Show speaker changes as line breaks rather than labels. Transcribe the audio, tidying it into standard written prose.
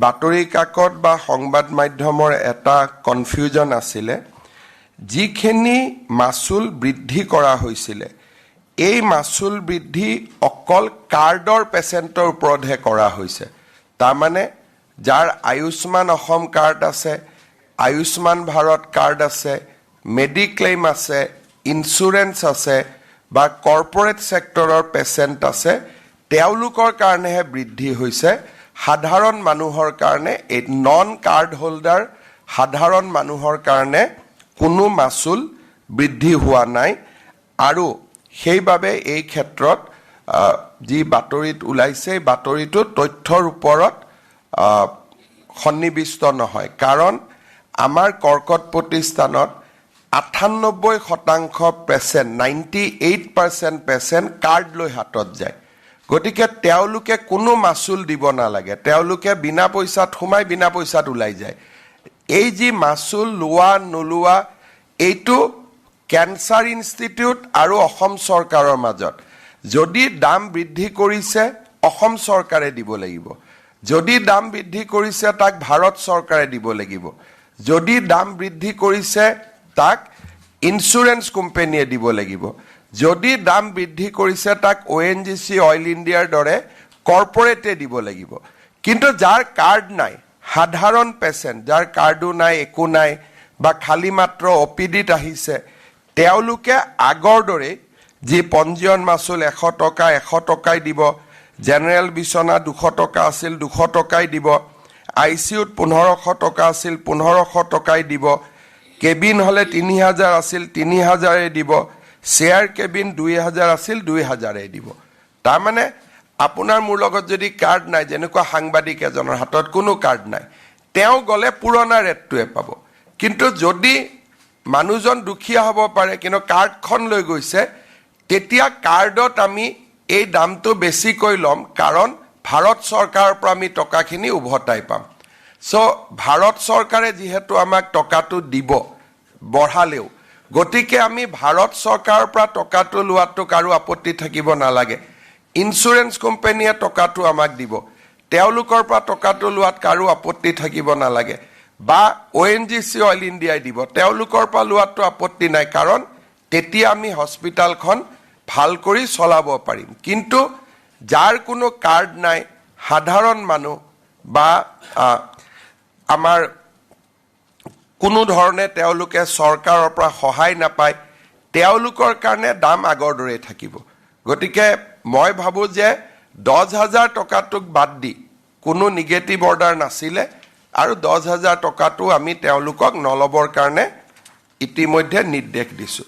বাতৰি কাকত বা সংবাদ মাধ্যমৰ এটা কনফিউজন আছিলে যিখিনি মাসুল বৃদ্ধি কৰা হৈছিলে এই মাসুল বৃদ্ধি অকল কাৰ্ডৰ পেচেণ্টৰ ওপৰতহে কৰা হৈছে তাৰ মানে যাৰ আয়ুষ্মান অসম কাৰ্ড আছে আয়ুষ্মান ভাৰত কাৰ্ড আছে মেডিক্লেইম আছে ইন্স্যুৰেন্স আছে বা কৰ্পোৰেট সেক্টৰৰ পেচেণ্ট আছে তেওঁলোকৰ কাৰণেহে বৃদ্ধি হৈছে সাধাৰণ মানুহৰ কাৰণে এই নন কাৰ্ড হোল্ডাৰ সাধাৰণ মানুহৰ কাৰণে কোনো মাসুল বৃদ্ধি হোৱা নাই আৰু সেইবাবে এই ক্ষেত্ৰত যি বাতৰিত ওলাইছে বাতৰিটো তথ্যৰ ওপৰত সন্নিবিষ্ট নহয় কাৰণ আমাৰ কৰ্কট প্ৰতিষ্ঠানত 98% পেচেণ্ট 98% পেচেণ্ট কাৰ্ড লৈ হাতত যায় গতিকে তেওঁলোকে কোনো মাসুল দিব নালাগে তেওঁলোকে বিনা পইচাত সোমাই বিনা পইচাত ওলাই যায় এই যি মাসুল লোৱা নলোৱা এইটো ক্যান্সাৰ ইনষ্টিটিউট আৰু অসম চৰকাৰৰ মাজত যদি দাম বৃদ্ধি কৰিছে অসম চৰকাৰে দিব লাগিব যদি দাম বৃদ্ধি কৰিছে তাক ভাৰত চৰকাৰে দিব লাগিব যদি দাম বৃদ্ধি কৰিছে তাক ইন্স্যুৰেন্স কোম্পানীয়ে দিব লাগিব যদি দাম বৃদ্ধি কৰিছে তাক ONGC অইল ইণ্ডিয়াৰ দৰে কৰ্পোৰেটে দিব লাগিব কিন্তু যাৰ কাৰ্ড নাই সাধাৰণ পেচেণ্ট যাৰ কাৰ্ডো নাই একো নাই বা খালি মাত্ৰ অপিডিত আহিছে তেওঁলোকে আগৰ দৰে যি পঞ্জীয়ন মাসুল 100 টকাই দিব জেনাৰেল বিছনা 200 টকা আছিল 200 টকাই দিব আইসিউত 1500 টকা আছিল 1500 টকাই দিব কেবিন হলে 3000 আছিল 3000 দিব শেয়ার কেবিন 2000 আছিল 2000 দিব তাৰ মানে আপোনাৰ মোৰ লগত যদি কাৰ্ড নাই যেনেকুৱা সাংবাদিক এজনৰ হাতত কোনো কাৰ্ড নাই তেওঁ গলে পুৰণা ৰেটটোৱে পাব কিন্তু যদি মানুহজন দুখীয়া হ'ব পাৰে কিন্তু কাৰ্ডখন লৈ গৈছে তেতিয়া কাৰ্ডত আমি এই দামটো বেছিকৈ লম কাৰণ ভাৰত চৰকাৰৰ পৰা আমি টকাখিনি উভতাই পাম সো ভাৰত চৰকাৰে যেহেতু আমাক টকাটো দিব বঢ়ালেও গতিকে আমি ভাৰত চৰকাৰৰ পৰা টকাটো লোৱাটো কাৰো আপত্তি থাকিব নালাগে ইন্স্যুৰেন্স কোম্পানীয়ে টকাটো আমাক দিব তেওঁলোকৰ পৰা টকাটো লোৱাত কাৰো আপত্তি থাকিব নালাগে বা ONGC অইল ইণ্ডিয়াই দিব তেওঁলোকৰ পৰা লোৱাটো আপত্তি নাই কাৰণ তেতিয়া আমি হস্পিটালখন ভাল কৰি চলাব পাৰিম কিন্তু যাৰ কোনো কাৰ্ড নাই সাধাৰণ মানুহ বা আমাৰ কোনো ধৰণে তেওঁলোকে চৰকাৰৰ পৰা সহায় নাপায় তেওঁলোকৰ কাৰণে দাম আগৰ দৰে থাকিব গতিকে মই ভাবো যে 10000 টকাটোক বাদ দি কোনো নিগেটিভ অৰ্ডাৰ নাছিলে আৰু 10000 টকাটো আমি তেওঁলোকক নলবৰ কাৰণে ইতিমধ্যে নিৰ্দেশ দিছো